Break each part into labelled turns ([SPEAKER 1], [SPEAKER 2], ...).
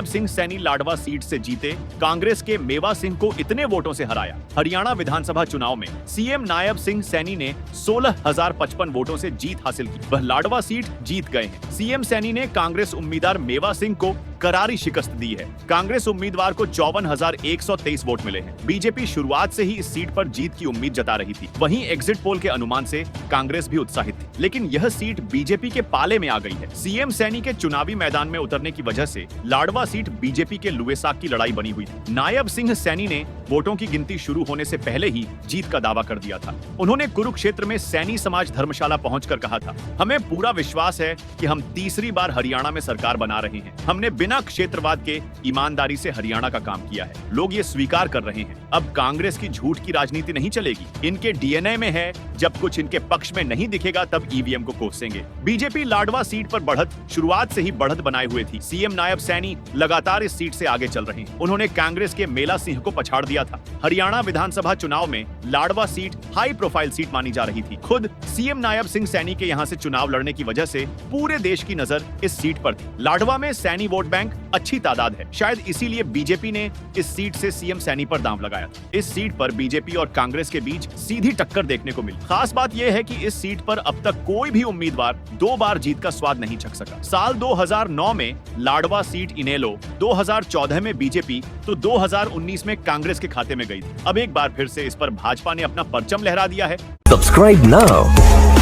[SPEAKER 1] Nayab Singh Saini Ladwa seat से जीते, कांग्रेस के मेवा सिंह को इतने वोटों से हराया। हरियाणा विधानसभा चुनाव में सीएम नायब सिंह सैनी ने 16,055 वोटों से जीत हासिल की। वह लाडवा सीट जीत गए हैं। सीएम सैनी ने कांग्रेस उम्मीदवार मेवा सिंह को करारी शिकस्त दी है। कांग्रेस उम्मीदवार को 54,123 वोट मिले हैं। बीजेपी शुरुआत से ही इस सीट पर जीत की उम्मीद जता रही थी। वहीं एग्जिट पोल के अनुमान से कांग्रेस भी उत्साहित थी, लेकिन यह सीट बीजेपी के पाले में आ गई है। सीएम सैनी के चुनावी मैदान में उतरने की वजह से लाडवा सीट बीजेपी के लुएसाक की लड़ाई बनी हुई थी। नायब सिंह सैनी ने वोटों की गिनती शुरू होने से पहले ही जीत का दावा कर दिया था। उन्होंने कुरुक्षेत्र में सैनी समाज धर्मशाला पहुंचकर कहा था, हमें पूरा विश्वास है कि हम तीसरी बार हरियाणा में सरकार बना रहे हैं। हमने बिना क्षेत्रवाद के ईमानदारी से हरियाणा का काम किया है। लोग ये स्वीकार कर रहे हैं। अब कांग्रेस की झूठ की राजनीति नहीं चलेगी। इनके डीएनए में है, जब कुछ इनके पक्ष में नहीं दिखेगा तब ईवीएम को कोसेंगे। बीजेपी लाडवा सीट पर बढ़त शुरुआत से ही बढ़त बनाए हुए थी। सीएम नायब सैनी लगातार इस सीट से आगे चल रहे हैं। उन्होंने कांग्रेस के मेला सिंह को पछाड़ दिया था। हरियाणा विधानसभा चुनाव में Ladwa seat high profile seat मानी जा रही थी। खुद सीएम नायब सिंह सैनी के यहाँ से चुनाव लड़ने की वजह से पूरे देश की नजर इस सीट पर थी। लाडवा में सैनी वोट बैंक अच्छी तादाद है। शायद इसीलिए बीजेपी ने इस सीट से सीएम सैनी पर दांव लगाया था। इस सीट पर बीजेपी और कांग्रेस के बीच सीधी टक्कर देखने को मिली। खास बात यह है कि इस सीट पर अब तक कोई भी उम्मीदवार 2 बार जीत का स्वाद नहीं चख सका। साल 2009 में लाडवा सीट इनेलो, 2014 में बीजेपी तो 2019 में कांग्रेस के खाते में गई थी। अब एक बार फिर से इस पर भाजपा ने अपना परचम लहरा दिया है।
[SPEAKER 2] Subscribe now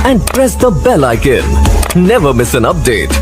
[SPEAKER 2] and press the bell icon. Never miss an update.